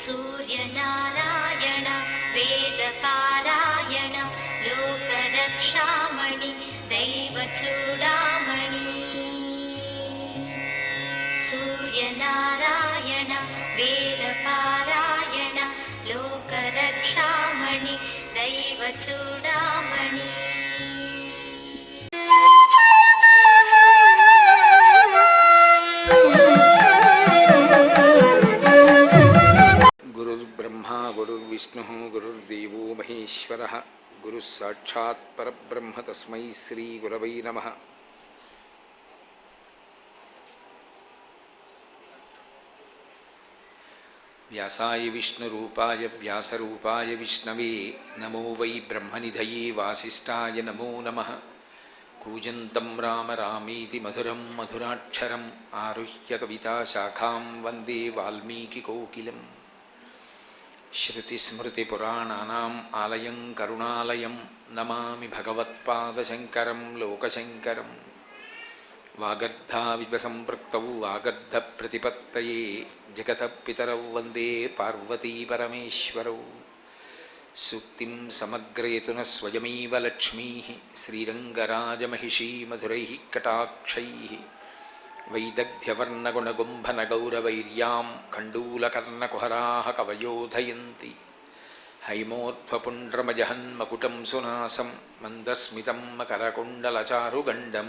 सूर्यनारायण वेदपारायण लोकरक्षामणि दैवचूडामणि सूर्यनारायण वेदपारायण लोकरक्षामणि दैवचूडामणि। गुरुर्ब्रह्मा गुरुर्विष्णुः गुरुर्देवो महेश्वरः गुरुः साक्षात् परब्रह्म तस्मै श्रीगुरवै नमः। व्यासाय विष्णुरूपाय व्यासरूपाय विष्णवे नमो वै ब्रह्मनिधये वासिष्ठाय नमो नमः। कूजन्तं राम रामेति मधुरं मधुराक्षरम् आरुह्य कविताशाखां वन्दे वाल्मीकिकोकिलम्। श्रुतिस्मृतिपुराणानाम् आलयं करुणालयं नमामि भगवत्पादशङ्करं लोकशङ्करम्। वागर्धाविव सम्पृक्तौ वागर्धप्रतिपत्तये जगतः पितरौ वन्दे पार्वतीपरमेश्वरौ। सूक्तिं समग्रयतु न स्वयमेव लक्ष्मीः श्रीरङ्गराजमहिषी मधुरैः कटाक्षैः। वैदग्ध्यवर्णगुणगुम्भनगौरवैर्यां कण्डूलकर्णकुहराः कवयोधयन्ति। हैमोत्फपुण्ड्रमजहन्मकुटं सुनासं मन्दस्मितं मकरकुण्डलचारुगण्डं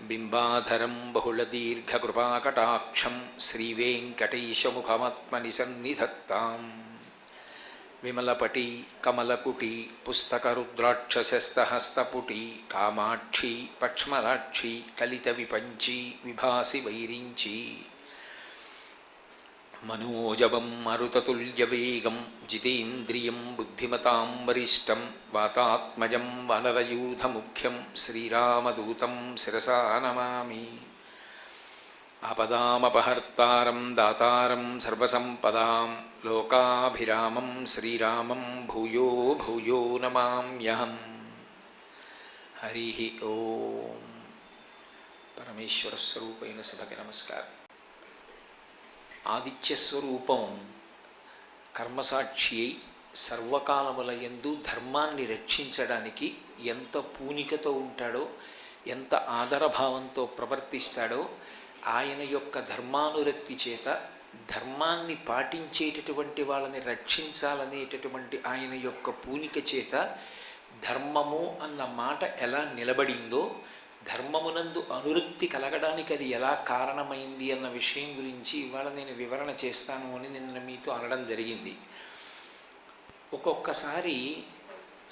बिम्बाधरं बहुलदीर्घकृपाकटाक्षं श्रीवेङ्कटेशमुखमात्मनि सन्निधत्ताम्। विमलपटी कमलकुटी पुस्तकरुद्राक्षसस्तहस्तपुटी कामाक्षी पक्ष्मलाक्षी कलितविपञ्ची विभासि वैरिञ्ची। मनोजवं मरुततुल्यवेगं जितेन्द्रियं बुद्धिमतां वरिष्ठं वातात्मजं वानरयूथमुख्यं श्रीरामदूतं शिरसा नमामि। आपदामपहर्तारं दातारं सर्वसम्पदां लोकाभिरामं श्रीरामं भूयो भूयो नमाम्यहम्। हरिः ओं। పరమేశ్వర స్వరూపైన సభకి నమస్కారం. ఆదిత్యస్వరూపం కర్మసాక్షి అయి సర్వకాలములయందు ధర్మాన్ని రక్షించడానికి ఎంత పూనికతో ఉంటాడో, ఎంత ఆదరభావంతో ప్రవర్తిస్తాడో, ఆయన యొక్క ధర్మానురక్తి చేత ధర్మాన్ని పాటించేటటువంటి వాళ్ళని రక్షించాలనేటటువంటి ఆయన యొక్క పూనిక చేత ధర్మము అన్న మాట ఎలా నిలబడిందో, ధర్మమునందు అనురక్తి కలగడానికి అది ఎలా కారణమైంది అన్న విషయం గురించి ఇవాళ నేను వివరణ చేస్తాను అని నిన్న మీతో అనడం జరిగింది. ఒక్కొక్కసారి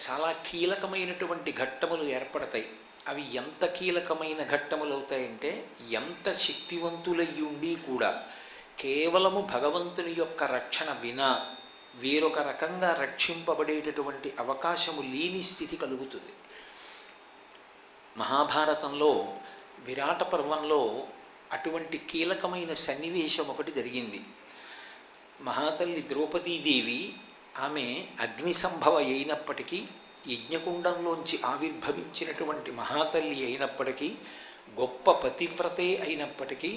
చాలా కీలకమైనటువంటి ఘట్టములు ఏర్పడతాయి. అవి ఎంత కీలకమైన ఘట్టములు అవుతాయంటే, ఎంత శక్తివంతులయ్యుండి కూడా కేవలము భగవంతుని యొక్క రక్షణ వినా వేరొక రకంగా రక్షింపబడేటటువంటి అవకాశము లేని స్థితి కలుగుతుంది. మహాభారతంలో విరాట పర్వంలో అటువంటి కీలకమైన సన్నివేశం ఒకటి జరిగింది. మహాతల్లి ద్రౌపదీదేవి ఆమె అగ్నిసంభవ అయినప్పటికీ, యజ్ఞకుండంలోంచి ఆవిర్భవించినటువంటి మహాతల్లి అయినప్పటికీ, గొప్ప పతివ్రతే అయినప్పటికీ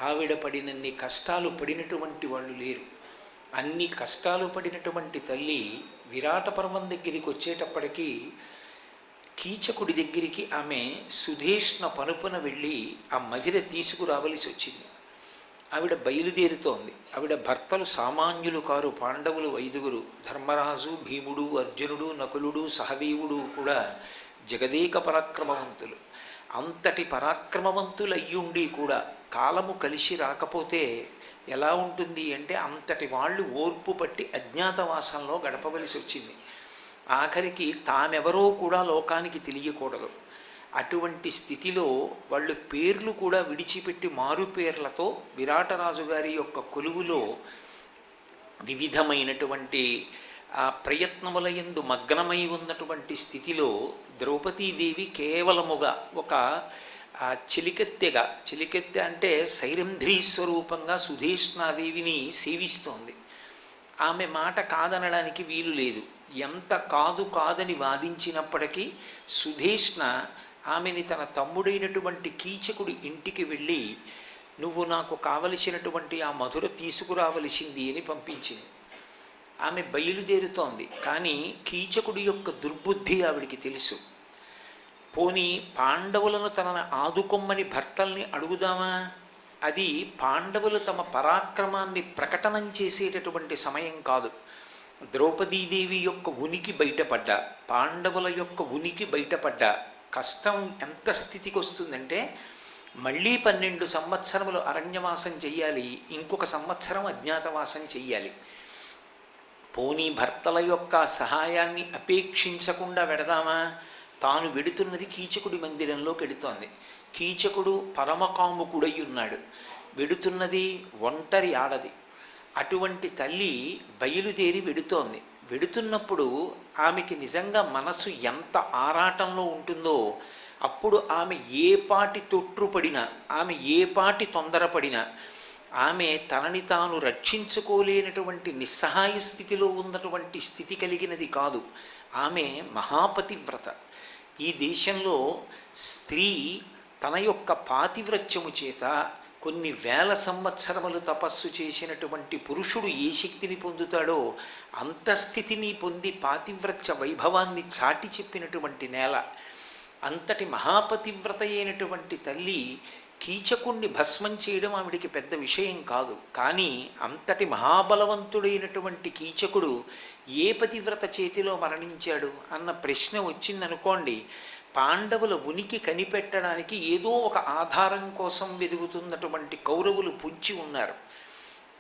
ఆవిడ పడినన్ని కష్టాలు పడినటువంటి వాళ్ళు లేరు. అన్ని కష్టాలు పడినటువంటి తల్లి విరాట పర్వం దగ్గరికి వచ్చేటప్పటికీ కీచకుడి దగ్గరికి ఆమె సుధేష్ణ పనుపున వెళ్ళి ఆ మదిర తీసుకురావలసి వచ్చింది. ఆవిడ బయలుదేరుతోంది. ఆవిడ భర్తలు సామాన్యులు కారు. పాండవులు 5గురు, ధర్మరాజు, భీముడు, అర్జునుడు, నకులుడు, సహదేవుడు కూడా జగదేక పరాక్రమవంతులు. అంతటి పరాక్రమవంతులయ్యుండి కూడా కాలము కలిసి రాకపోతే ఎలా ఉంటుంది అంటే, అంతటి వాళ్ళు ఓర్పు పట్టి అజ్ఞాతవాసంలో గడపవలసి వచ్చింది. ఆఖరికి తామెవరో కూడా లోకానికి తెలియకూడదు. అటువంటి స్థితిలో వాళ్ళు పేర్లు కూడా విడిచిపెట్టి మారు పేర్లతో విరాటరాజు గారి యొక్క కొలువులో వివిధమైనటువంటి ప్రయత్నముల యందు మగ్నమై ఉన్నటువంటి స్థితిలో ద్రౌపదీదేవి కేవలముగా ఒక చిలికెత్తె అంటే సైరంధ్రీ స్వరూపంగా సుధేష్ణాదేవిని సేవిస్తోంది. ఆమె మాట కాదనడానికి వీలు లేదు. ఎంత కాదని వాదించినప్పటికీ సుధేష్ణ ఆమెని తన తమ్ముడైనటువంటి కీచకుడి ఇంటికి వెళ్ళి నువ్వు నాకు కావలసినటువంటి ఆ మధుర తీసుకురావలసింది అని పంపించింది. ఆమె బయలుదేరుతోంది. కానీ కీచకుడి యొక్క దుర్బుద్ధి ఆవిడికి తెలుసు. పోనీ పాండవులను తనను ఆదుకొమ్మని భర్తల్ని అడుగుదామా? అది పాండవులు తమ పరాక్రమాన్ని ప్రకటనం చేసేటటువంటి సమయం కాదు. ద్రౌపదీదేవి యొక్క ఉనికి బయటపడ్డా, పాండవుల యొక్క ఉనికి బయటపడ్డా కష్టం ఎంత స్థితికి వస్తుందంటే మళ్ళీ 12 సంవత్సరములు అరణ్యవాసం చెయ్యాలి, ఇంకొక సంవత్సరం అజ్ఞాతవాసం చెయ్యాలి. పోనీ భర్తల యొక్క సహాయాన్ని అపేక్షించకుండా వెడదామా? తాను వెడుతున్నది కీచకుడి మందిరంలోకి వెడుతోంది. కీచకుడు పరమకాముకుడై ఉన్నాడు. వెడుతున్నది ఒంటరి ఆడది. అటువంటి తల్లి బయలుదేరి వెడుతోంది. వెడుతున్నప్పుడు ఆమెకి నిజంగా మనసు ఎంత ఆరాటంలో ఉంటుందో, అప్పుడు ఆమె ఏ పాటి తొట్టుపడినా, ఆమె ఏ పాటి తొందరపడినా, ఆమె తనని తాను రక్షించుకోలేనటువంటి నిస్సహాయ స్థితిలో ఉన్నటువంటి స్థితి కలిగినది కాదు. ఆమె మహాపతివ్రత. ఈ దేశంలో స్త్రీ తన యొక్క పాతివ్రత్యము చేత కొన్ని వేల సంవత్సరములు తపస్సు చేసినటువంటి పురుషుడు ఏ శక్తిని పొందుతాడో అంత స్థితిని పొంది పాతివ్రత్య వైభవాన్ని చాటి చెప్పినటువంటి నేల. అంతటి మహాపతివ్రత అయినటువంటి తల్లి కీచకుణ్ణి భస్మం చేయడం ఆవిడికి పెద్ద విషయం కాదు. కానీ అంతటి మహాబలవంతుడైనటువంటి కీచకుడు ఏ పతివ్రత చేతిలో మరణించాడు అన్న ప్రశ్న వచ్చిందనుకోండి, పాండవుల ఉనికి కనిపెట్టడానికి ఏదో ఒక ఆధారం కోసం వెదుగుతున్నటువంటి కౌరవులు పొంచి ఉన్నారు.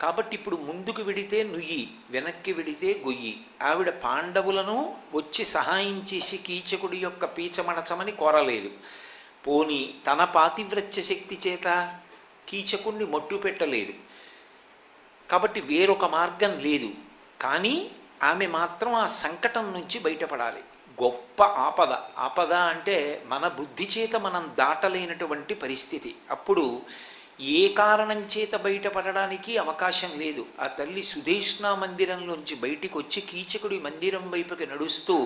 కాబట్టి ఇప్పుడు ముందుకు వెడితే నుయ్యి, వెనక్కి వెడితే గొయ్యి. ఆవిడ పాండవులను వచ్చి సహాయం చేసి కీచకుడి యొక్క పీచమణచమని కోరలేదు. పోని తన పాతివ్రత్య శక్తి చేత కీచకుణ్ణి మట్టు పెట్టలేదు. కాబట్టి వేరొక మార్గం లేదు. కానీ ఆమె మాత్రం ఆ సంకటం నుంచి బయటపడాలి. గొప్ప ఆపద. ఆపద అంటే మన బుద్ధి చేత మనం దాటలేనటువంటి పరిస్థితి. అప్పుడు ఏ కారణం చేత బయటపడడానికి అవకాశం లేదు. ఆ తల్లి సుధేష్ణా మందిరంలోంచి బయటికి వచ్చి కీచకుడి మందిరం వైపుకి నడుస్తూ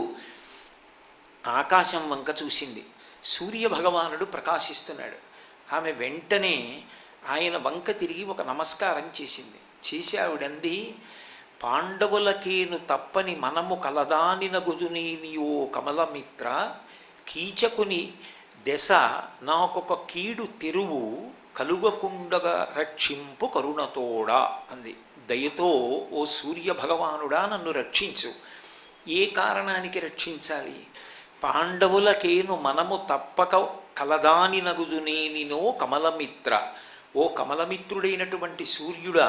ఆకాశం వంక చూసింది. సూర్యభగవానుడు ప్రకాశిస్తున్నాడు. ఆమె వెంటనే ఆయన వంక తిరిగి ఒక నమస్కారం చేసింది. చేసి ఆవిడంది, పాండవులకేను తప్పని మనము కలదానినగుదునీనియో కమలమిత్ర, కీచకుని దశ నాకొక కీడు తెరువు కలుగకుండగా రక్షింపు కరుణతోడా అంది. దయతో ఓ సూర్యభగవానుడా నన్ను రక్షించు. ఏ కారణానికి రక్షించాలి? పాండవులకేను మనము తప్పక కలదానినగుదునేనినో కమలమిత్ర. ఓ కమలమిత్రుడైనటువంటి సూర్యుడా,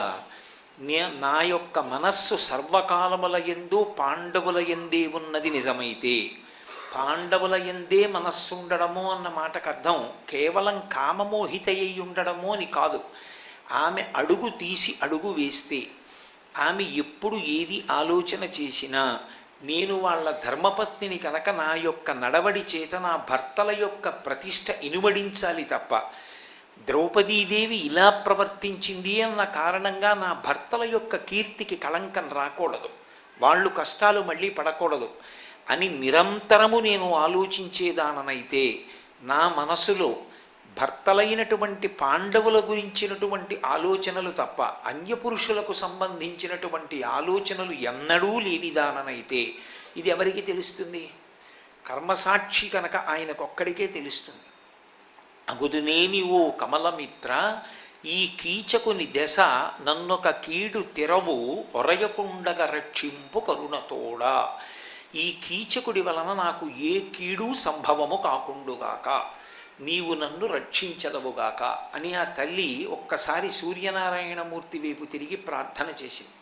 నా యొక్క మనస్సు సర్వకాలముల యందు పాండవుల యందే ఉన్నది నిజమైతే, పాండవుల యందే మనస్సు ఉండడము అన్న మాటకు అర్థం కేవలం కామమోహిత అయి ఉండడము అని కాదు. ఆమె అడుగు తీసి అడుగు వేస్తే, ఆమె ఎప్పుడు ఏది ఆలోచన చేసినా నేను వాళ్ళ ధర్మపత్నిని కనుక నా యొక్క నడవడి చేత నా భర్తల యొక్క ప్రతిష్ట ఇనుమడించాలి తప్ప, ద్రౌపదీదేవి ఇలా ప్రవర్తించింది అన్న కారణంగా నా భర్తల యొక్క కీర్తికి కళంకం రాకూడదు, వాళ్ళు కష్టాలు మళ్ళీ పడకూడదు అని నిరంతరము నేను ఆలోచించేదాననైతే, నా మనసులో భర్తలైనటువంటి పాండవుల గురించినటువంటి ఆలోచనలు తప్ప అన్యపురుషులకు సంబంధించినటువంటి ఆలోచనలు ఎన్నడూ లేనిదాననైతే, ఇది ఎవరికి తెలుస్తుంది? కర్మసాక్షి కనుక ఆయనకొక్కడికే తెలుస్తుంది. అగుదునేని ఓ కమలమిత్ర, ఈ కీచకుని దశ నన్నొక కీడు తెరవు ఒరయకుండగ రక్షింపు కరుణతోడా. ఈ కీచకుడి వలన నాకు ఏ కీడు సంభవము కాకుండుగాక, నీవు నన్ను రక్షించదవుగాక అని ఆ తల్లి ఒక్కసారి సూర్యనారాయణమూర్తి వైపు తిరిగి ప్రార్థన చేసింది.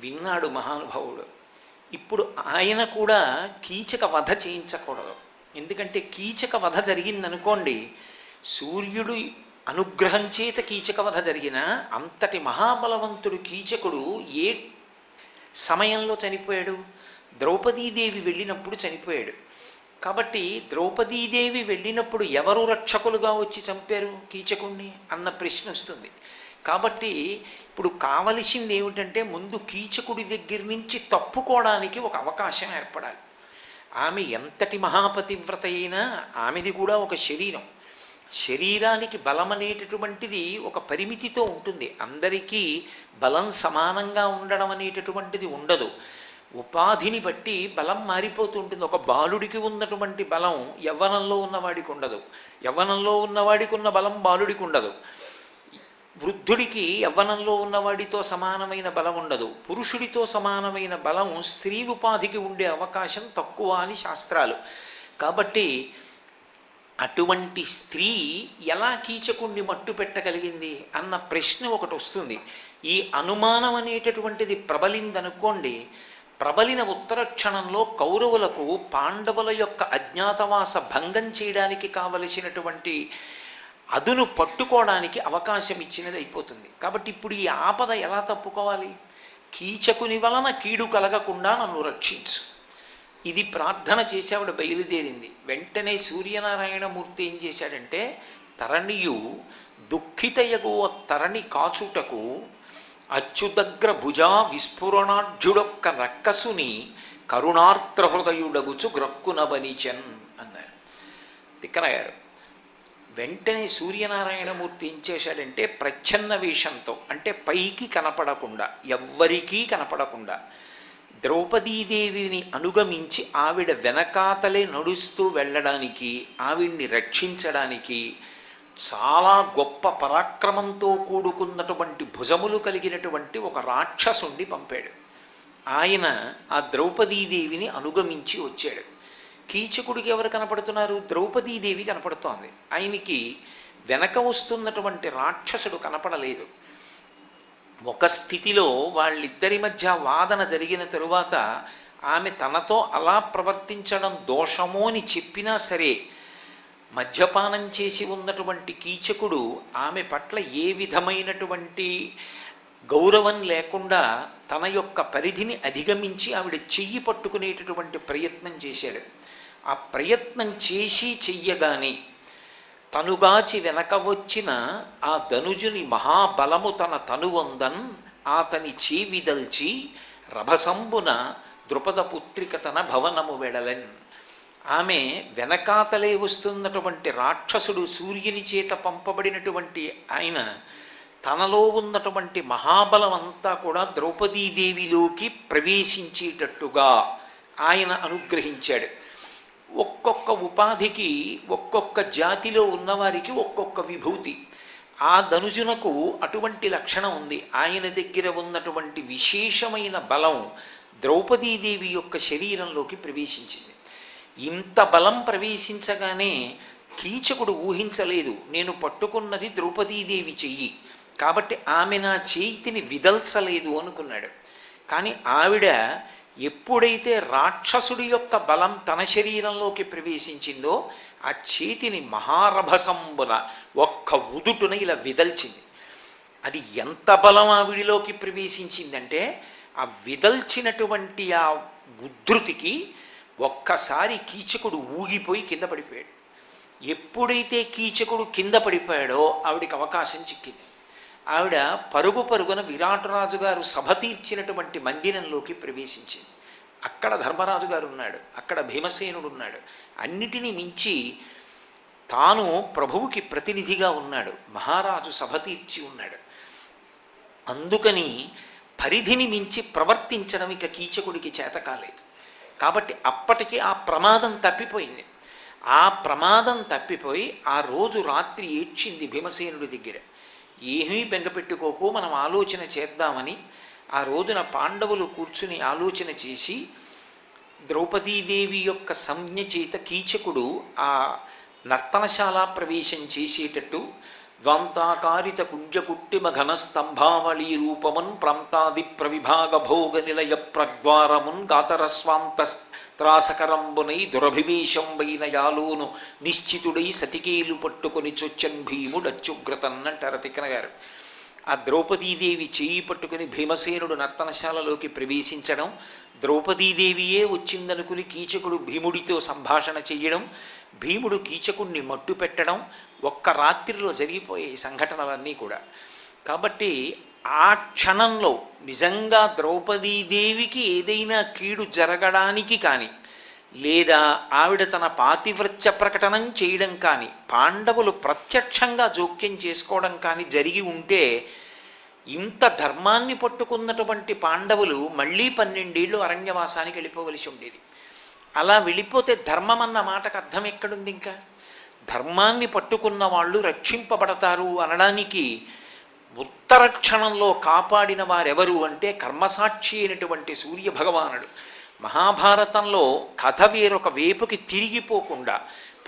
విన్నాడు మహానుభావుడు. ఇప్పుడు ఆయన కూడా కీచక వధ చేయించకూడదు. ఎందుకంటే కీచక వధ జరిగిందనుకోండి, సూర్యుడు అనుగ్రహం చేత కీచక వధ జరిగిన అంతటి మహాబలవంతుడు కీచకుడు ఏ సమయంలో చనిపోయాడు? ద్రౌపదీదేవి వెళ్ళినప్పుడు చనిపోయాడు. కాబట్టి ద్రౌపదీదేవి వెళ్ళినప్పుడు ఎవరు రక్షకులుగా వచ్చి చంపారు కీచకుణ్ణి అన్న ప్రశ్న వస్తుంది. కాబట్టి ఇప్పుడు కావలసింది ఏమిటంటే, ముందు కీచకుడి దగ్గర నుంచి తప్పుకోవడానికి ఒక అవకాశం ఏర్పడాలి. ఆమె ఎంతటి మహాపతివ్రత అయినా ఆమెది కూడా ఒక శరీరం. శరీరానికి బలం అనేటటువంటిది ఒక పరిమితితో ఉంటుంది. అందరికీ బలం సమానంగా ఉండడం అనేటటువంటిది ఉండదు. ఉపాధిని బట్టి బలం మారిపోతూ ఉంటుంది. ఒక బాలుడికి ఉన్నటువంటి బలం యవ్వనంలో ఉన్నవాడికి ఉండదు, యవ్వనంలో ఉన్నవాడికి ఉన్న బలం బాలుడికి ఉండదు. వృద్ధుడికి యవ్వనంలో ఉన్నవాడితో సమానమైన బలం ఉండదు. పురుషుడితో సమానమైన బలం స్త్రీ ఉపాధికి ఉండే అవకాశం తక్కువ అని శాస్త్రాలు. కాబట్టి అటువంటి స్త్రీ ఎలా కీచకుణ్ణి మట్టు పెట్టగలిగింది అన్న ప్రశ్న ఒకటి వస్తుంది. ఈ అనుమానం అనేటటువంటిది ప్రబలిందనుకోండి, ప్రబలిన ఉత్తర క్షణంలో కౌరవులకు పాండవుల యొక్క అజ్ఞాతవాస భంగం చేయడానికి కావలసినటువంటి అదును పట్టుకోవడానికి అవకాశం ఇచ్చినది అయిపోతుంది. కాబట్టి ఇప్పుడు ఈ ఆపద ఎలా తప్పుకోవాలి? కీచకుని వలన కీడు కలగకుండా నన్ను రక్షించు, ఇది ప్రార్థన చేసి ఆవిడ బయలుదేరింది. వెంటనే సూర్యనారాయణమూర్తి ఏం చేశాడంటే, తరణియు దుఃఖితయగు తరణి కాచుటకు అచ్యుదగ్ర భుజా విస్ఫురణాఢ్యుడొక్క రక్కసుని కరుణార్ద్రహృదయుడగుచు గ్రక్కునబనిచన్ అన్నారు తిక్కనగారు. వెంటనే సూర్యనారాయణమూర్తి ఏం చేశాడంటే, ప్రచ్ఛన్న వేషంతో, అంటే పైకి కనపడకుండా, ఎవ్వరికీ కనపడకుండా ద్రౌపదీదేవిని అనుగమించి ఆవిడ వెనకాతలే నడుస్తూ వెళ్ళడానికి, ఆవిడ్ని రక్షించడానికి చాలా గొప్ప పరాక్రమంతో కూడుకున్నటువంటి భుజములు కలిగినటువంటి ఒక రాక్షసుణ్ణి పంపాడు. ఆయన ఆ ద్రౌపదీదేవిని అనుగమించి వచ్చాడు. కీచకుడికి ఎవరు కనపడుతున్నారు? ద్రౌపదీదేవి కనపడుతోంది. ఆయనకి వెనక వస్తున్నటువంటి రాక్షసుడు కనపడలేదు. ఒక స్థితిలో వాళ్ళిద్దరి మధ్య వాదన జరిగిన తరువాత ఆమె తనతో అలా ప్రవర్తించడం దోషమో అని చెప్పినా సరే, మద్యపానం చేసి ఉన్నటువంటి కీచకుడు ఆమె పట్ల ఏ విధమైనటువంటి గౌరవం లేకుండా తన యొక్క పరిధిని అధిగమించి ఆవిడ చెయ్యి పట్టుకునేటటువంటి ప్రయత్నం చేశాడు. ఆ ప్రయత్నం చేసి చెయ్యగానే తనుగాచి వెనక వచ్చిన ఆ ధనుజుని మహాబలము తన తనువందన్ ఆతని చేవిదల్చి రభసంబున ద్రుపద పుత్రిక తన భవనము వెడలెన్. ఆమె వెనకాతలే వస్తున్నటువంటి రాక్షసుడు, సూర్యుని చేత పంపబడినటువంటి ఆయన, తనలో ఉన్నటువంటి మహాబలం అంతా కూడా ద్రౌపదీదేవిలోకి ప్రవేశించేటట్టుగా ఆయన అనుగ్రహించాడు. ఒక్కొక్క ఉపాధికి, ఒక్కొక్క జాతిలో ఉన్నవారికి ఒక్కొక్క విభూతి. ఆ ధనుజునకు అటువంటి లక్షణం ఉంది. ఆయన దగ్గర ఉన్నటువంటి విశేషమైన బలం ద్రౌపదీదేవి యొక్క శరీరంలోకి ప్రవేశించింది. ఇంత బలం ప్రవేశించగానే కీచకుడు ఊహించలేదు, నేను పట్టుకున్నది ద్రౌపదీదేవి చెయ్యి కాబట్టి ఆమె నా చేతిని విదల్చలేదు అనుకున్నాడు. కానీ ఆవిడ ఎప్పుడైతే రాక్షసుడి యొక్క బలం తన శరీరంలోకి ప్రవేశించిందో, ఆ చేతిని మహారభసంబున ఒక్క ఉదుటున ఇలా విదల్చింది. అది ఎంత బలం ఆవిడిలోకి ప్రవేశించిందంటే, ఆ విదల్చినటువంటి ఆ ఉద్ధృతికి ఒక్కసారి కీచకుడు ఊగిపోయి కింద పడిపోయాడు. ఎప్పుడైతే కీచకుడు కింద పడిపోయాడో ఆవిడికి అవకాశం చిక్కింది. ఆవిడ పరుగు పరుగున విరాటరాజు గారు సభ తీర్చినటువంటి మందిరంలోకి ప్రవేశించింది. అక్కడ ధర్మరాజు గారు ఉన్నాడు, అక్కడ భీమసేనుడు ఉన్నాడు. అన్నిటినీ మించి తాను ప్రభువుకి ప్రతినిధిగా ఉన్నాడు. మహారాజు సభ తీర్చి ఉన్నాడు. అందుకని పరిధిని మించి ప్రవర్తించడం ఇక కీచకుడికి చేత కాలేదు. కాబట్టి అప్పటికి ఆ ప్రమాదం తప్పిపోయింది. ఆ ప్రమాదం తప్పిపోయి ఆ రోజు రాత్రి ఏడ్చింది భీమసేనుడి దగ్గర. ఏమీ బెంగపెట్టుకోకు, మనం ఆలోచన చేద్దామని ఆ రోజున పాండవులు కూర్చుని ఆలోచన చేసి, ద్రౌపదీదేవి యొక్క సంజ్ఞ చేత కీచకుడు ఆ నర్తనశాల ప్రవేశం చేసేటట్టు ద్వాంతాకారిత కుంజకుట్టిమ ఘనస్తంభావళీ రూపమున్ ప్రాంతాది ప్రవిభాగ భోగ నిలయ ప్రద్వారమున్ గాతరస్వాంత త్రాసకరంబునై దురభివేశం వైన యాలోను నిశ్చితుడై సతికేలు పట్టుకొని చొచ్చన్ భీముడచ్చుగ్రతన్నంటారు తిక్కన గారు. ఆ ద్రౌపదీదేవి చేయి పట్టుకుని భీమసేనుడు నర్తనశాలలోకి ప్రవేశించడం, ద్రౌపదీదేవియే వచ్చిందనుకుని కీచకుడు భీముడితో సంభాషణ చెయ్యడం, భీముడు కీచకుణ్ణి మట్టు పెట్టడం, ఒక్క రాత్రిలో జరిగిపోయే సంఘటనలన్నీ కూడా. కాబట్టి ఆ క్షణంలో నిజంగా ద్రౌపదీదేవికి ఏదైనా కీడు జరగడానికి కానీ, లేదా ఆవిడ తన పాతివ్రత్య ప్రకటనం చేయడం కానీ పాండవులు ప్రత్యక్షంగా జోక్యం చేసుకోవడం కానీ జరిగి ఉంటే ఇంత ధర్మాన్ని పట్టుకున్నటువంటి పాండవులు మళ్ళీ 12 ఏళ్ళు అరణ్యవాసానికి వెళ్ళిపోవలసి ఉండేది. అలా వెళ్ళిపోతే ధర్మం అన్న మాటకు అర్థం ఎక్కడుంది? ఇంకా ధర్మాన్ని పట్టుకున్న వాళ్ళు రక్షింపబడతారు అనడానికి ఉత్తర క్షణంలో కాపాడిన వారెవరు అంటే కర్మసాక్షి అయినటువంటి సూర్యభగవానుడు. మహాభారతంలో కథ వేరొక వేపుకి తిరిగిపోకుండా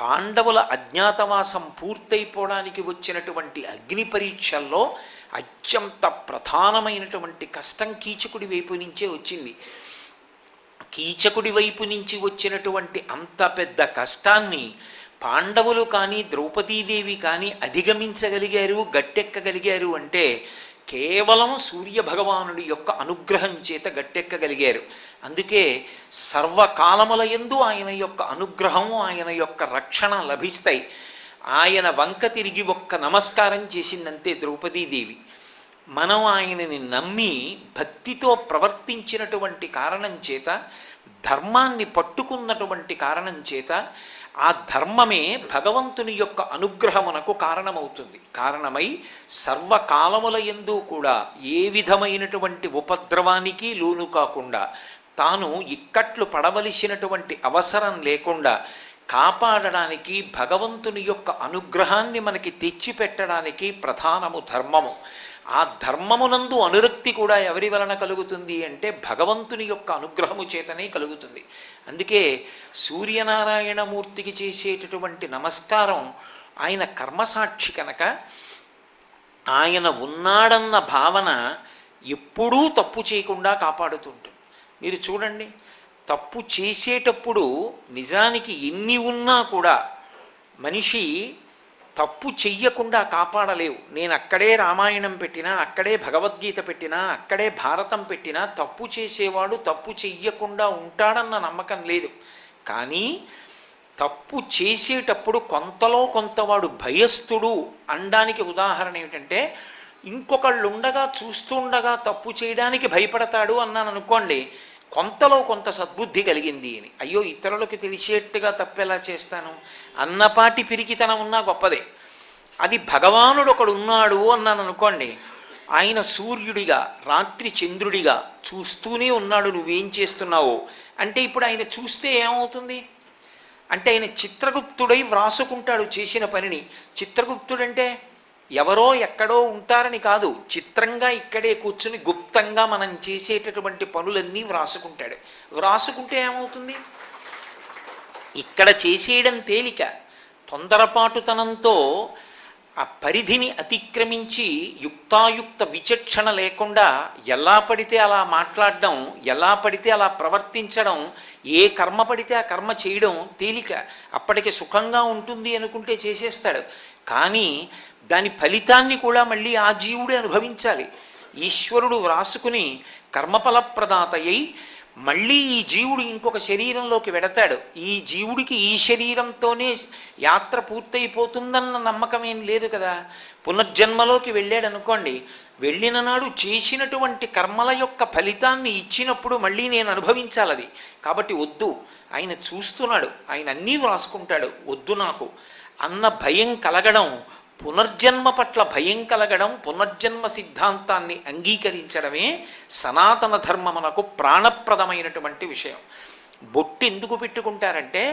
పాండవుల అజ్ఞాతవాసం పూర్తయిపోవడానికి వచ్చినటువంటి అగ్ని పరీక్షల్లో అత్యంత ప్రధానమైనటువంటి కష్టం కీచకుడి వైపు నుంచే వచ్చింది. కీచకుడి వైపు నుంచి వచ్చినటువంటి అంత పెద్ద కష్టాన్ని పాండవులు కానీ ద్రౌపదీదేవి కానీ అధిగమించగలిగారు, గట్టెక్కగలిగారు అంటే కేవలం సూర్యభగవానుడి యొక్క అనుగ్రహం చేత గట్టెక్కగలిగారు. అందుకే సర్వకాలముల యందు ఆయన యొక్క అనుగ్రహం, ఆయన యొక్క రక్షణ లభిస్తాయి. ఆయన వంక తిరిగి ఒక్క నమస్కారం చేసిందంతే ద్రౌపదీదేవి. మనం ఆయనని నమ్మి భక్తితో ప్రవర్తించినటువంటి కారణం చేత, ధర్మాన్ని పట్టుకున్నటువంటి కారణం చేత ఆ ధర్మమే భగవంతుని యొక్క అనుగ్రహమునకు కారణమై సర్వకాలముల యందు కూడా ఏ విధమైనటువంటి ఉపద్రవానికి లోను కాకుండా తాను ఇక్కట్లు పడవలసినటువంటి అవసరం లేకుండా కాపాడడానికి, భగవంతుని యొక్క అనుగ్రహాన్ని మనకి తెచ్చిపెట్టడానికి ప్రధానము ధర్మము. ఆ ధర్మమునందు అనురక్తి కూడా ఎవరి వలన కలుగుతుంది అంటే భగవంతుని యొక్క అనుగ్రహము చేతనే కలుగుతుంది. అందుకే సూర్యనారాయణమూర్తికి చేసేటటువంటి నమస్కారం ఆయన కర్మసాక్షి కనుక ఆయన ఉన్నాడన్న భావన ఎప్పుడూ తప్పు చేయకుండా కాపాడుతుంటుంది. మీరు చూడండి, తప్పు చేసేటప్పుడు నిజానికి ఎన్ని ఉన్నా కూడా మనిషి తప్పు చెయ్యకుండా కాపాడలేవు. నేను అక్కడే రామాయణం పెట్టినా, అక్కడే భగవద్గీత పెట్టినా, అక్కడే భారతం పెట్టినా తప్పు చేసేవాడు తప్పు చెయ్యకుండా ఉంటాడన్న నమ్మకం లేదు. కానీ తప్పు చేసేటప్పుడు కొంతలో కొంతవాడు భయస్థుడు అనడానికి ఉదాహరణ ఏమిటంటే, ఇంకొకళ్ళు ఉండగా చూస్తుండగా తప్పు చేయడానికి భయపడతాడు అన్నాను అనుకోండి, కొంతలో కొంత సద్బుద్ధి కలిగింది అని. అయ్యో ఇతరులకి తెలిసేట్టుగా తప్పెలా చేస్తాను అన్నపాటి పిరికితనం ఉన్నా గొప్పదే. అది భగవానుడు ఒకడు ఉన్నాడు అన్నాను అనుకోండి, ఆయన సూర్యుడిగా రాత్రి చంద్రుడిగా చూస్తూనే ఉన్నాడు నువ్వేం చేస్తున్నావో అంటే ఇప్పుడు ఆయన చూస్తే ఏమవుతుంది అంటే ఆయన చిత్రగుప్తుడై వ్రాసుకుంటాడు చేసిన పనిని. చిత్రగుప్తుడంటే ఎవరో ఎక్కడో ఉంటారని కాదు, చిత్రంగా ఇక్కడే కూర్చుని గుప్తంగా మనం చేసేటటువంటి పనులన్నీ వ్రాసుకుంటాడు. వ్రాసుకుంటే ఏమవుతుంది? ఇక్కడ చేసేయడం తేలిక, తొందరపాటుతనంతో ఆ పరిధిని అతిక్రమించి యుక్తాయుక్త విచక్షణ లేకుండా ఎలా పడితే అలా మాట్లాడడం, ఎలా పడితే అలా ప్రవర్తించడం, ఏ కర్మ పడితే ఆ కర్మ చేయడం తేలిక. అప్పటికి సుఖంగా ఉంటుంది అనుకుంటే చేసేస్తాడు. కానీ దాని ఫలితాన్ని కూడా మళ్ళీ ఆ జీవుడే అనుభవించాలి. ఈశ్వరుడు వ్రాసుకుని కర్మఫల ప్రదాత అయి మళ్ళీ ఈ జీవుడు ఇంకొక శరీరంలోకి వెడతాడు. ఈ జీవుడికి ఈ శరీరంతోనే యాత్ర పూర్తయిపోతుందన్న నమ్మకం ఏం లేదు కదా. పునర్జన్మలోకి వెళ్ళాడు అనుకోండి, వెళ్ళిన నాడు చేసినటువంటి కర్మల యొక్క ఫలితాన్ని ఇచ్చినప్పుడు మళ్ళీ నేను అనుభవించాలది. కాబట్టి వద్దు, ఆయన చూస్తున్నాడు, ఆయన అన్నీ వ్రాసుకుంటాడు, వద్దు నాకు అన్న భయం కలగడం, పునర్జన్మ పట్ల భయం కలగడం, పునర్జన్మ సిద్ధాంతాన్ని అంగీకరించడమే సనాతన ధర్మమునకు ప్రాణప్రదమైనటువంటి విషయం. బొట్టు ఎందుకు పెట్టుకుంటారంటే,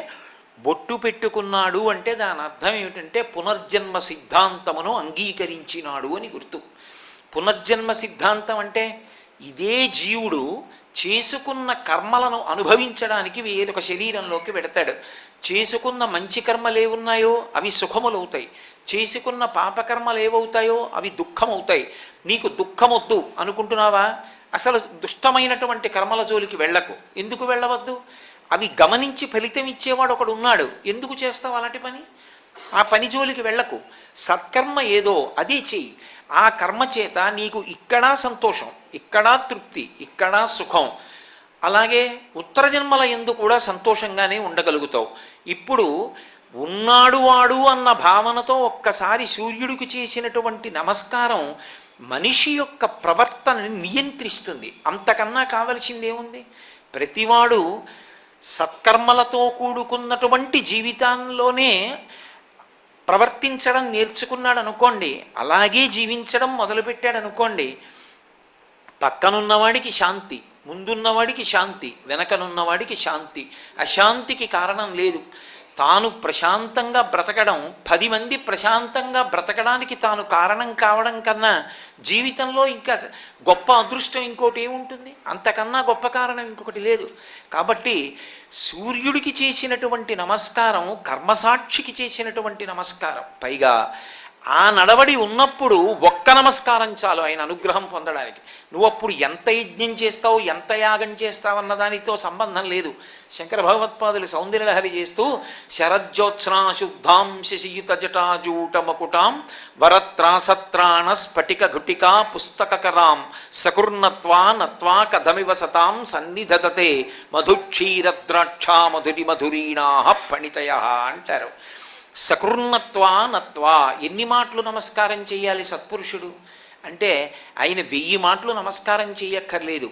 బొట్టు పెట్టుకున్నాడు అంటే దాని అర్థం ఏమిటంటే పునర్జన్మ సిద్ధాంతమును అంగీకరించినాడు అని గుర్తు. పునర్జన్మ సిద్ధాంతం అంటే ఇదే జీవుడు చేసుకున్న కర్మలను అనుభవించడానికి వేరొక శరీరంలోకి పెడతాడు. చేసుకున్న మంచి కర్మలు ఏవున్నాయో అవి సుఖములవుతాయి, చేసుకున్న పాపకర్మలు ఏవవుతాయో అవి దుఃఖమవుతాయి. నీకు దుఃఖమొద్దు అనుకుంటున్నావా, అసలు దుష్టమైనటువంటి కర్మల జోలికి వెళ్ళకు. ఎందుకు వెళ్ళవద్దు? అవి గమనించి ఫలితం ఇచ్చేవాడు ఒకడు ఉన్నాడు, ఎందుకు చేస్తావు అలాంటి పని? ఆ పని జోలికి వెళ్ళకు. సత్కర్మ ఏదో అదే చెయ్యి. ఆ కర్మ చేత నీకు ఇక్కడా సంతోషం, ఇక్కడా తృప్తి, ఇక్కడా సుఖం. అలాగే ఉత్తర జన్మల యందు కూడా సంతోషంగానే ఉండగలుగుతావు. ఇప్పుడు ఉన్నాడు వాడు అన్న భావనతో ఒక్కసారి సూర్యుడికి చేసినటువంటి నమస్కారం మనిషి యొక్క ప్రవర్తనని నియంత్రిస్తుంది. అంతకన్నా కావలసిందేముంది? ప్రతివాడు సత్కర్మలతో కూడుకున్నటువంటి జీవితంలోనే ప్రవర్తించడం నేర్చుకున్నాడు అనుకోండి, అలాగే జీవించడం మొదలుపెట్టాడు అనుకోండి, పక్కనున్నవాడికి శాంతి, ముందున్నవాడికి శాంతి, వెనకనున్నవాడికి శాంతి, అశాంతికి కారణం లేదు. తాను ప్రశాంతంగా బ్రతకడం, 10 మంది ప్రశాంతంగా బ్రతకడానికి తాను కారణం కావడం కన్నా జీవితంలో ఇంకా గొప్ప అదృష్టం ఇంకోటి ఏముంటుంది? అంతకన్నా గొప్ప కారణం ఇంకొకటి లేదు. కాబట్టి సూర్యుడికి చేసినటువంటి నమస్కారం కర్మసాక్షికి చేసినటువంటి నమస్కారం. పైగా ఆ నడవడి ఉన్నప్పుడు ఒక్క నమస్కారం చాలు ఆయన అనుగ్రహం పొందడానికి. నువ్వు అప్పుడు ఎంత యజ్ఞం చేస్తావు, ఎంత యాగం చేస్తావు అన్న దానితో సంబంధం లేదు. శంకర భగవత్పాదులు సౌందర్యలహరి చేస్తూ శరజ్యోత్స్నా శుద్ధాం శశియుత జటాజూట మకుటాం వరత్రాసత్రాణ స్ఫటిక ఘుటికా పుస్తకరాం సకుర్ణత్వా నత్వా కథమివ సతాం సన్నిధదతే మధుక్షీరద్రాక్షా మధురి మధురీణా పణితయ అంటారు. సకృన్నత్వా నత్వా, ఎన్ని మాటలు నమస్కారం చేయాలి సత్పురుషుడు అంటే ఆయన 1000 మాటలు నమస్కారం చేయక్కర్లేదు.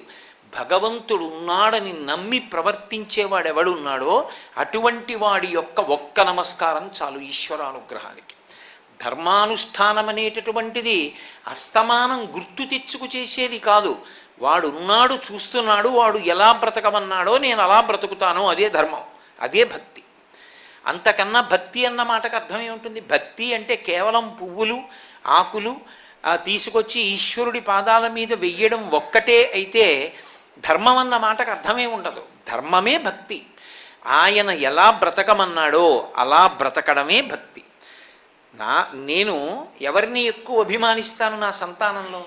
భగవంతుడు ఉన్నాడని నమ్మి ప్రవర్తించేవాడెవడున్నాడో అటువంటి వాడి యొక్క ఒక్క నమస్కారం చాలు ఈశ్వరానుగ్రహానికి. ధర్మానుష్ఠానం అనేటటువంటిది అస్తమానం గుర్తు తెచ్చుకు చేసేది కాదు. వాడున్నాడు, చూస్తున్నాడు, వాడు ఎలా బ్రతకమన్నాడో నేను అలా బ్రతుకుతాను, అదే ధర్మం, అదే భక్తి. అంతకన్నా భక్తి అన్న మాటకు అర్థమే ఉంటుంది. భక్తి అంటే కేవలం పువ్వులు ఆకులు తీసుకొచ్చి ఈశ్వరుడి పాదాల మీద వెయ్యడం ఒక్కటే అయితే ధర్మం అన్న మాటకు అర్థమే ఉండదు. ధర్మమే భక్తి. ఆయన ఎలా బ్రతకమన్నాడో అలా బ్రతకడమే భక్తి. నేను ఎవరిని ఎక్కువ అభిమానిస్తాను నా సంతానంలో?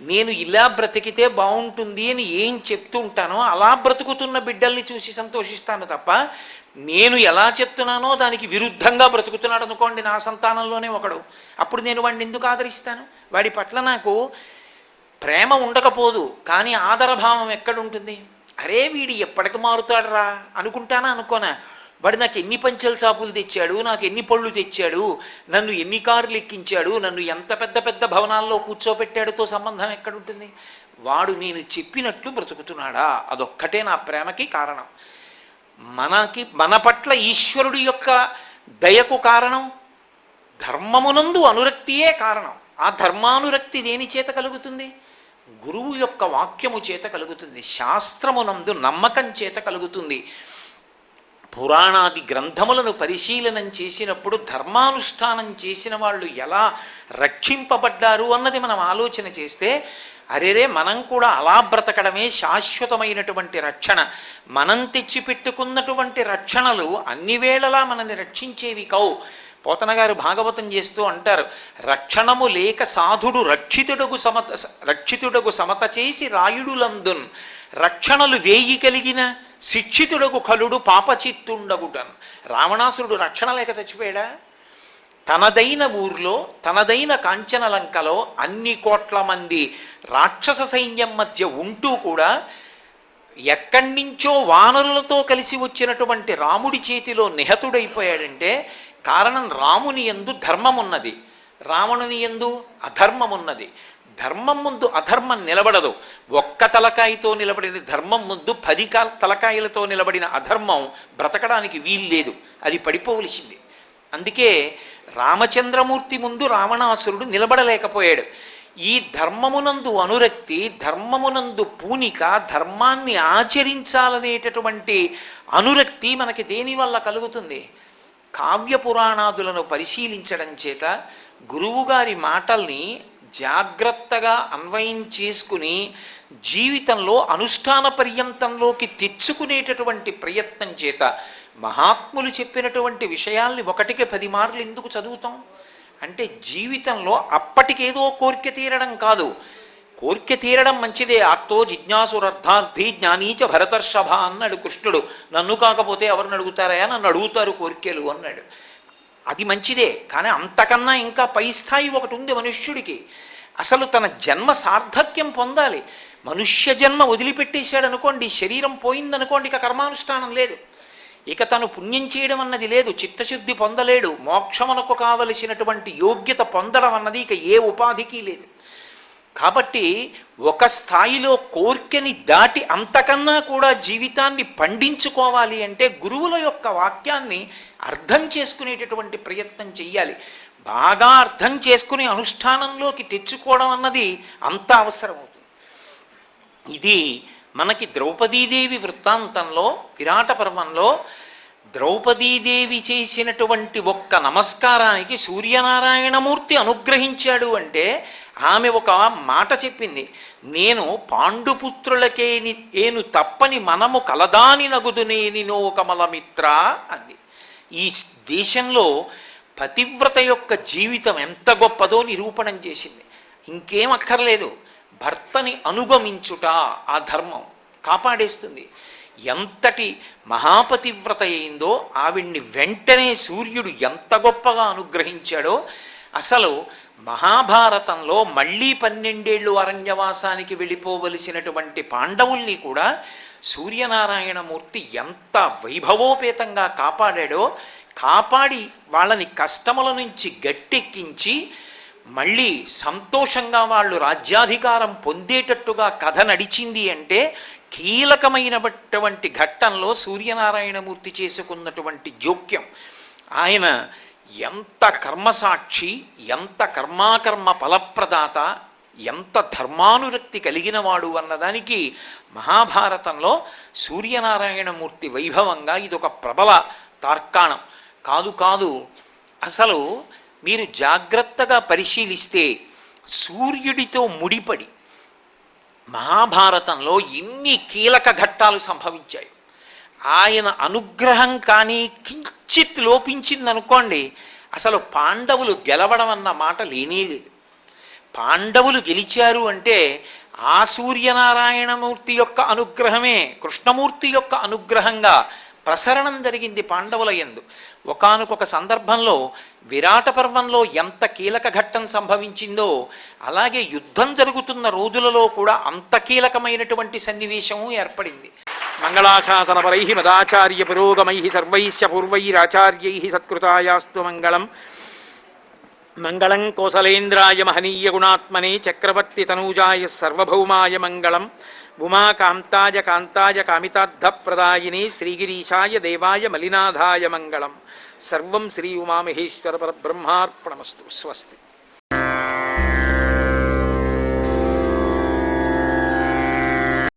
నేను ఇలా బ్రతికితే బాగుంటుంది అని ఏం చెప్తూ ఉంటానో అలా బ్రతుకుతున్న బిడ్డల్ని చూసి సంతోషిస్తాను తప్ప, నేను ఎలా చెప్తున్నానో దానికి విరుద్ధంగా బ్రతుకుతున్నాడు అనుకోండి నా సంతానంలోనే ఒకడు, అప్పుడు నేను వాడిని ఎందుకు ఆదరిస్తాను? వాడి పట్ల నాకు ప్రేమ ఉండకపోదు, కానీ ఆదరభావం ఎక్కడుంటుంది? అరే వీడు ఎప్పటికి మారుతాడరా అనుకుంటానా అనుకోనా? వాడు నాకు ఎన్ని పంచెల చాపులు తెచ్చాడు, నాకు ఎన్ని పళ్ళు తెచ్చాడు, నన్ను ఎన్ని కార్లు ఎక్కించాడు, నన్ను ఎంత పెద్ద పెద్ద భవనాల్లో కూర్చోబెట్టాడుతో సంబంధం ఎక్కడుంటుంది? వాడు నేను చెప్పినట్లు బ్రతుకుతున్నాడా, అదొక్కటే నా ప్రేమకి కారణం. మన పట్ల ఈశ్వరుడి యొక్క దయకు కారణం ధర్మమునందు అనురక్తియే కారణం. ఆ ధర్మానురక్తి దేని చేత కలుగుతుంది? గురువు యొక్క వాక్యము చేత కలుగుతుంది, శాస్త్రమునందు నమ్మకం చేత కలుగుతుంది. పురాణాది గ్రంథములను పరిశీలనం చేసినప్పుడు ధర్మానుష్ఠానం చేసిన వాళ్ళు ఎలా రక్షింపబడ్డారు అన్నది మనం ఆలోచన చేస్తే, అరేరే మనం కూడా అలా బ్రతకడమే శాశ్వతమైనటువంటి రక్షణ. మనం తెచ్చిపెట్టుకున్నటువంటి రక్షణలు అన్ని వేళలా మనల్ని రక్షించేవి కావు. పోతన గారు భాగవతం చేస్తూ అంటారు, రక్షణము లేక సాధుడు రక్షితుడగు సమత చేసి రాయుడులందున్ రక్షణలు వేయి కలిగిన శిక్షితుడగు కలుడు పాపచిత్తుండగుటన్. రావణాసురుడు రక్షణ లేక చచ్చిపోయాడా? తనదైన ఊర్లో తనదైన కాంచనలంకలో అన్ని కోట్ల మంది రాక్షస సైన్యం మధ్య ఉంటూ కూడా ఎక్కడి నుంచో వానరులతో కలిసి వచ్చినటువంటి రాముడి చేతిలో నిహతుడైపోయాడంటే కారణం రాముని యందు ధర్మమున్నది, రావణుని యందు అధర్మమున్నది. ధర్మం ముందు అధర్మం నిలబడదు. ఒక్క తలకాయతో నిలబడిన ధర్మం ముందు 10 తలకాయలతో నిలబడిన అధర్మం బ్రతకడానికి వీల్లేదు, అది పడిపోవలసింది. అందుకే రామచంద్రమూర్తి ముందు రావణాసురుడు నిలబడలేకపోయాడు. ఈ ధర్మమునందు అనురక్తి, ధర్మమునందు పూనిక, ధర్మాన్ని ఆచరించాలనేటటువంటి అనురక్తి మనకి దేనివల్ల కలుగుతుంది? కావ్య పురాణాదులను పరిశీలించడం చేత, గురువుగారి మాటల్ని జాగ్రత్తగా అన్వయం చేసుకుని జీవితంలో అనుష్ఠాన పర్యంతంలోకి తెచ్చుకునేటటువంటి ప్రయత్నం చేత మహాత్ములు చెప్పినటువంటి విషయాల్ని 1కి 10 మార్లు ఎందుకు చదువుతాం అంటే, జీవితంలో అప్పటికేదో కోరిక తీరడం కాదు. కోరిక తీరడం మంచిదే. ఆర్తో జిజ్ఞాసురర్థార్థి జ్ఞానీచ భరతర్షభ అన్నాడు కృష్ణుడు. నన్ను కాకపోతే ఎవరిని అడుగుతారయా, నన్ను అడుగుతారు కోరికలు అన్నాడు. అది మంచిదే, కానీ అంతకన్నా ఇంకా పై స్థాయి ఒకటి ఉంది మనుష్యుడికి. అసలు తన జన్మ సార్థక్యం పొందాలి. మనుష్య జన్మ వదిలిపెట్టేశాడు అనుకోండి, శరీరం పోయిందనుకోండి, ఇక కర్మానుష్ఠానం లేదు, ఇక తను పుణ్యం చేయడం అన్నది లేదు, చిత్తశుద్ధి పొందలేడు, మోక్షమునకు కావలసినటువంటి యోగ్యత పొందడం అన్నది ఇక ఏ ఉపాధికి లేదు. కాబట్టి ఒక స్థాయిలో కోర్కెని దాటి అంతకన్నా కూడా జీవితాన్ని పండించుకోవాలి అంటే గురువుల యొక్క వాక్యాన్ని అర్థం చేసుకునేటటువంటి ప్రయత్నం చెయ్యాలి. బాగా అర్థం చేసుకుని అనుష్ఠానంలోకి తెచ్చుకోవడం అన్నది అంత అవసరం అవుతుంది. ఇది మనకి ద్రౌపదీదేవి వృత్తాంతంలో విరాట పర్వంలో ద్రౌపదీదేవి చేసినటువంటి ఒక్క నమస్కారానికి సూర్యనారాయణమూర్తి అనుగ్రహించాడు అంటే ఆమె ఒక మాట చెప్పింది, నేను పాండుపుత్రులకేని ఏను తప్పని మనము కలదాని నగుదునేని నో కమలమిత్ర అంది. ఈ దేశంలో పతివ్రత యొక్క జీవితం ఎంత గొప్పదో నిరూపణం చేసింది. ఇంకేం అక్కర్లేదు, భర్తని అనుగమించుట ఆ ధర్మం కాపాడేస్తుంది. ఎంతటి మహాపతివ్రత అయిందో ఆవిడ్ని వెంటనే సూర్యుడు ఎంత గొప్పగా అనుగ్రహించాడో. అసలు మహాభారతంలో మళ్ళీ 12 ఏళ్ళు అరణ్యవాసానికి వెళ్ళిపోవలసినటువంటి పాండవుల్ని కూడా సూర్యనారాయణమూర్తి ఎంత వైభవోపేతంగా కాపాడాడో, కాపాడి వాళ్ళని కష్టముల నుంచి గట్టెక్కించి మళ్ళీ సంతోషంగా వాళ్ళు రాజ్యాధికారం పొందేటట్టుగా కథ నడిచింది అంటే కీలకమైనటువంటి ఘట్టంలో సూర్యనారాయణమూర్తి చేసుకున్నటువంటి జోక్యం. ఆయన ఎంత కర్మసాక్షి, ఎంత కర్మాకర్మ ఫలప్రదాత, ఎంత ధర్మానురక్తి కలిగినవాడు అన్నదానికి మహాభారతంలో సూర్యనారాయణమూర్తి వైభవంగా ఇదొక ప్రబల తార్కాణం. కాదు అసలు మీరు జాగ్రత్తగా పరిశీలిస్తే సూర్యుడితో ముడిపడి మహాభారతంలో ఎన్ని కీలక ఘట్టాలు సంభవించాయి. ఆయన అనుగ్రహం కానీ కించిత్ లోపించిందనుకోండి, అసలు పాండవులు గెలవడం అన్న మాట లేనేలేదు. పాండవులు గెలిచారు అంటే ఆ సూర్యనారాయణమూర్తి యొక్క అనుగ్రహమే కృష్ణమూర్తి యొక్క అనుగ్రహంగా ప్రసరణం జరిగింది పాండవుల యందు. ఒకానొక సందర్భంలో విరాట పర్వంలో ఎంత కీలక ఘట్టం సంభవించిందో అలాగే యుద్ధం జరుగుతున్న రోజులలో కూడా అంత కీలకమైనటువంటి సన్నివేశము ఏర్పడింది. మంగళాశాసనపరై మదాచార్య పురోగమై సర్వైశ్చ పూర్వైరాచార్యై సత్కృతాయాస్తు మంగళం. మంగళం కోసలేంద్రాయ మహనీయ గుణాత్మనే చక్రవర్తి తనూజాయ సర్వభౌమాయ మంగళం. ఉమాకాంతాయ కాంతాయ కామితార్థప్రదాయినే శ్రీగిరీశాయ దేవాయ మలినాథాయ మంగళం. సర్వం శ్రీ ఉమామహేశ్వర పరబ్రహ్మార్పణమస్తు. స్వస్తి.